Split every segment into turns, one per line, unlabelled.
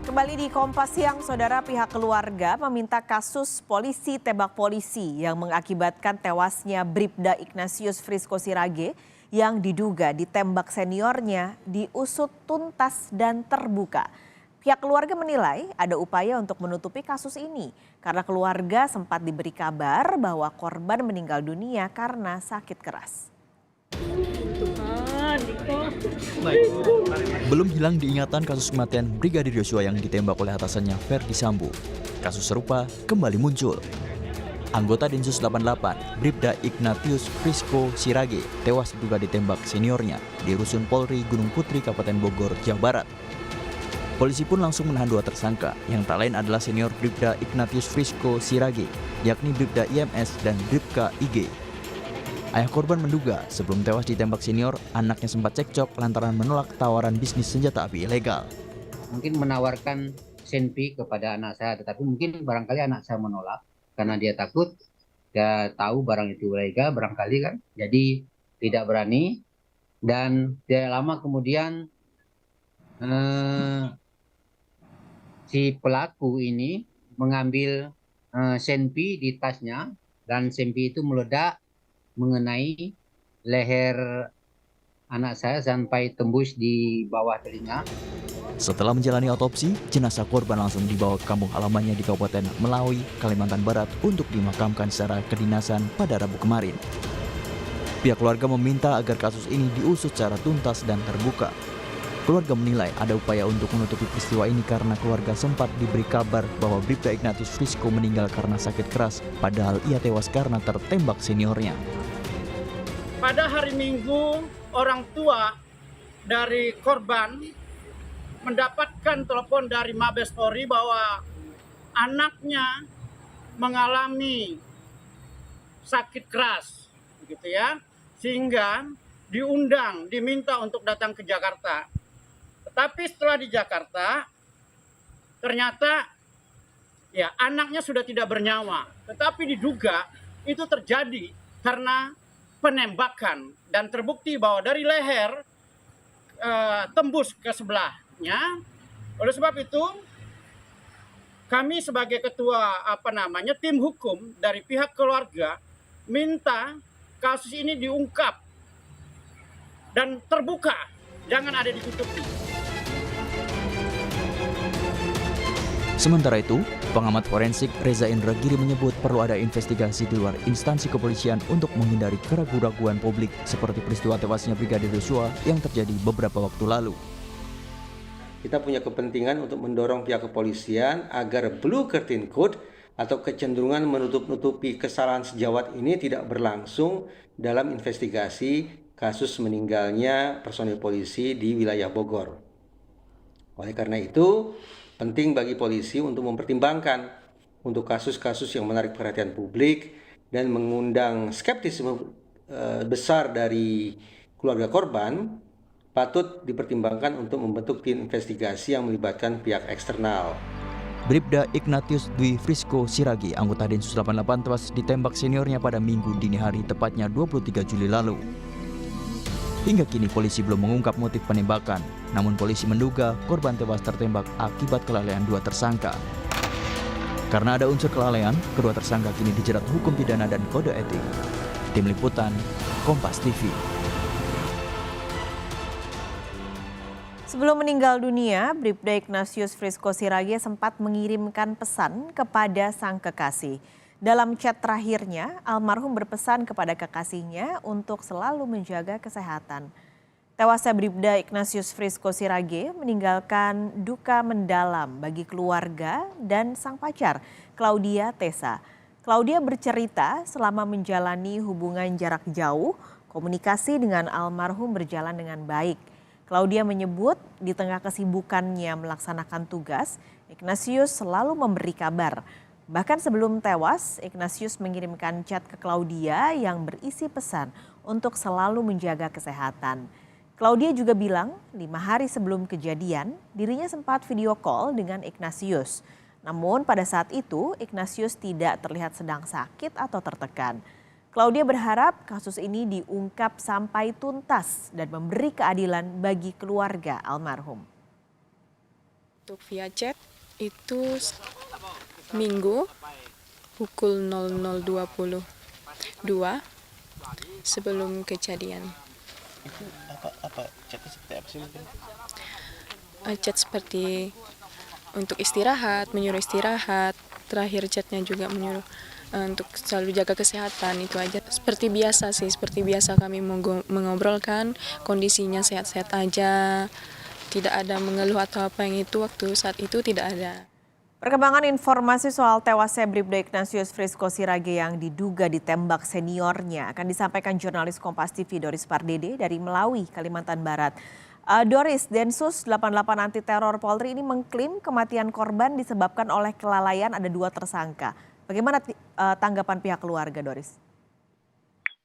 Kembali di Kompas Siang, saudara, pihak keluarga meminta kasus polisi tembak polisi yang mengakibatkan tewasnya Bribda Ignatius Frisko Sirage yang diduga ditembak seniornya diusut tuntas dan terbuka. Pihak keluarga menilai ada upaya untuk menutupi kasus ini karena keluarga sempat diberi kabar bahwa korban meninggal dunia karena sakit keras.
Belum hilang diingatan kasus kematian Brigadir Yosua yang ditembak oleh atasannya Ferdi Sambo. Kasus serupa kembali muncul. Anggota Densus 88, Bribda Ignatius Frisko Sirage, tewas diduga ditembak seniornya di Rusun Polri Gunung Putri, Kabupaten Bogor, Jawa Barat. Polisi pun langsung menahan dua tersangka, yang tak lain adalah senior Bribda Ignatius Frisko Sirage, yakni Bribda IMS dan Bribka IG. Ayah korban menduga sebelum tewas ditembak senior, anaknya sempat cekcok lantaran menolak tawaran bisnis senjata api ilegal.
Mungkin menawarkan senpi kepada anak saya, tetapi mungkin barangkali anak saya menolak karena dia takut, dia tahu barang itu ilegal barangkali kan, jadi tidak berani. Dan tidak lama kemudian si pelaku ini mengambil senpi di tasnya dan senpi itu meledak mengenai leher anak saya sampai tembus di bawah telinga.
Setelah menjalani otopsi, jenazah korban langsung dibawa ke kampung halamannya di Kabupaten Melawi, Kalimantan Barat untuk dimakamkan secara kedinasan pada Rabu kemarin. Pihak keluarga meminta agar kasus ini diusut secara tuntas dan terbuka. Keluarga menilai ada upaya untuk menutupi peristiwa ini karena keluarga sempat diberi kabar bahwa Bribda Ignatius Frisko meninggal karena sakit keras, padahal ia tewas karena tertembak seniornya.
Pada hari Minggu, orang tua dari korban mendapatkan telepon dari Mabes Polri bahwa anaknya mengalami sakit keras, begitu ya, sehingga diminta untuk datang ke Jakarta. Tetapi setelah di Jakarta, ternyata ya anaknya sudah tidak bernyawa. Tetapi diduga itu terjadi karena penembakan dan terbukti bahwa dari leher tembus ke sebelahnya. Oleh sebab itu kami sebagai ketua tim hukum dari pihak keluarga minta kasus ini diungkap dan terbuka, jangan ada ditutupi.
Sementara itu, pengamat forensik Reza Indragiri menyebut perlu ada investigasi di luar instansi kepolisian untuk menghindari keraguan-keraguan publik seperti peristiwa tewasnya Brigadir Yosua yang terjadi beberapa waktu lalu.
Kita punya kepentingan untuk mendorong pihak kepolisian agar Blue Curtain Code atau kecenderungan menutup-nutupi kesalahan sejawat ini tidak berlangsung dalam investigasi kasus meninggalnya personil polisi di wilayah Bogor. Oleh karena itu, penting bagi polisi untuk mempertimbangkan untuk kasus-kasus yang menarik perhatian publik dan mengundang skeptisisme besar dari keluarga korban, patut dipertimbangkan untuk membentuk tim investigasi yang melibatkan pihak eksternal.
Bribda Ignatius Dwi Frisko Sirage, anggota Densus 88, tewas ditembak seniornya pada Minggu dini hari, tepatnya 23 Juli lalu. Hingga kini polisi belum mengungkap motif penembakan, namun polisi menduga korban tewas tertembak akibat kelalaian dua tersangka. Karena ada unsur kelalaian, kedua tersangka kini dijerat hukum pidana dan kode etik. Tim Liputan, Kompas TV.
Sebelum meninggal dunia, Bribda Ignatius Frisko Sirage sempat mengirimkan pesan kepada sang kekasih. Dalam chat terakhirnya, almarhum berpesan kepada kekasihnya untuk selalu menjaga kesehatan. Tewasnya Bribda Ignatius Frisko Sirage meninggalkan duka mendalam bagi keluarga dan sang pacar, Claudia Tessa. Claudia bercerita selama menjalani hubungan jarak jauh, komunikasi dengan almarhum berjalan dengan baik. Claudia menyebut di tengah kesibukannya melaksanakan tugas, Ignatius selalu memberi kabar. Bahkan sebelum tewas, Ignatius mengirimkan chat ke Claudia yang berisi pesan untuk selalu menjaga kesehatan. Claudia juga bilang 5 hari sebelum kejadian, dirinya sempat video call dengan Ignatius. Namun pada saat itu, Ignatius tidak terlihat sedang sakit atau tertekan. Claudia berharap kasus ini diungkap sampai tuntas dan memberi keadilan bagi keluarga almarhum.
Untuk via chat itu Minggu pukul 00.22 sebelum kejadian.
Itu chatnya seperti apa sih mungkin?
Chat seperti untuk istirahat, menyuruh istirahat. Terakhir chatnya juga menyuruh untuk selalu jaga kesehatan, itu aja. Seperti biasa sih, seperti biasa kami mengobrolkan, kondisinya sehat-sehat aja. Tidak ada mengeluh atau apa yang itu waktu saat itu tidak ada.
Perkembangan informasi soal tewasnya Bribda Ignatius Frisko Sirage yang diduga ditembak seniornya akan disampaikan jurnalis Kompas TV Doris Pardede dari Melawi, Kalimantan Barat. Doris, Densus 88 Anti Teror Polri ini mengklaim kematian korban disebabkan oleh kelalaian ada 2 tersangka. Bagaimana tanggapan pihak keluarga, Doris?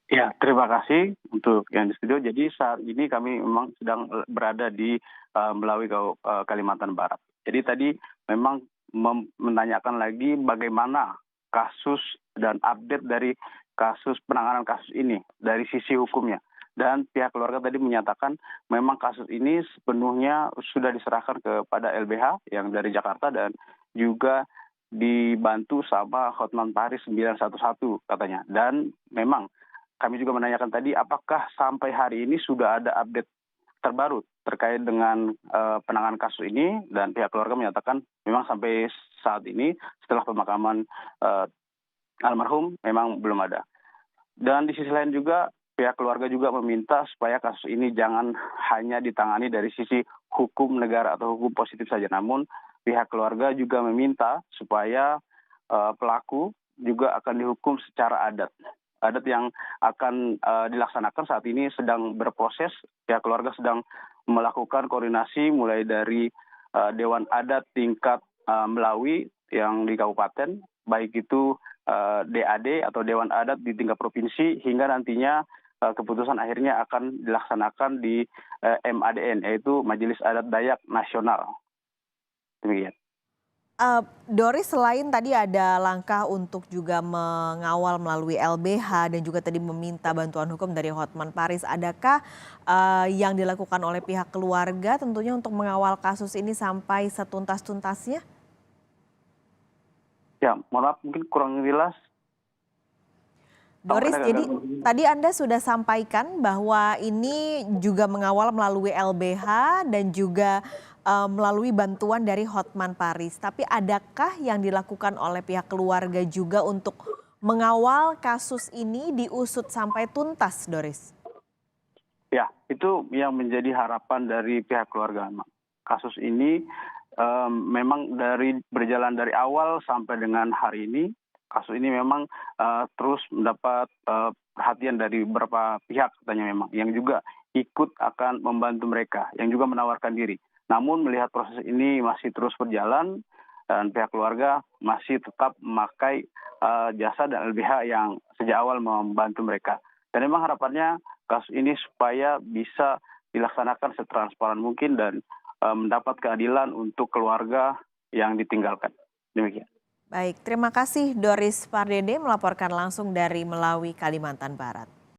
Ya, terima kasih untuk yang di studio. Jadi saat ini kami memang sedang berada di Melawi, Kalimantan Barat. Jadi tadi memang menanyakan lagi bagaimana kasus dan update dari penanganan kasus ini dari sisi hukumnya. Dan pihak keluarga tadi menyatakan memang kasus ini sepenuhnya sudah diserahkan kepada LBH yang dari Jakarta dan juga dibantu sama Hotman Paris 911 katanya. Dan memang kami juga menanyakan tadi apakah sampai hari ini sudah ada update terbaru terkait dengan penanganan kasus ini, dan pihak keluarga menyatakan memang sampai saat ini setelah pemakaman almarhum memang belum ada. Dan di sisi lain juga pihak keluarga juga meminta supaya kasus ini jangan hanya ditangani dari sisi hukum negara atau hukum positif saja, namun pihak keluarga juga meminta supaya pelaku juga akan dihukum secara adat. Adat yang akan dilaksanakan saat ini sedang berproses. Pihak keluarga sedang melakukan koordinasi mulai dari Dewan Adat tingkat Melawi yang di kabupaten, baik itu DAD atau Dewan Adat di tingkat provinsi, hingga nantinya keputusan akhirnya akan dilaksanakan di MADN, yaitu Majelis Adat Dayak Nasional. Demikian.
Doris, selain tadi ada langkah untuk juga mengawal melalui LBH dan juga tadi meminta bantuan hukum dari Hotman Paris, adakah yang dilakukan oleh pihak keluarga tentunya untuk mengawal kasus ini sampai setuntas-tuntasnya?
Ya, mohon maaf mungkin kurang jelas.
Doris, jadi tadi Anda sudah sampaikan bahwa ini juga mengawal melalui LBH dan juga melalui bantuan dari Hotman Paris. Tapi adakah yang dilakukan oleh pihak keluarga juga untuk mengawal kasus ini diusut sampai tuntas, Doris?
Ya, itu yang menjadi harapan dari pihak keluarga. Kasus ini memang berjalan dari awal sampai dengan hari ini. Kasus ini memang terus mendapat perhatian dari beberapa pihak katanya memang, yang juga ikut akan membantu mereka, yang juga menawarkan diri. Namun melihat proses ini masih terus berjalan dan pihak keluarga masih tetap memakai jasa dan LBH yang sejak awal membantu mereka. Dan memang harapannya kasus ini supaya bisa dilaksanakan setransparan mungkin dan mendapat keadilan untuk keluarga yang ditinggalkan. Demikian.
Baik, terima kasih Doris Pardede melaporkan langsung dari Melawi, Kalimantan Barat.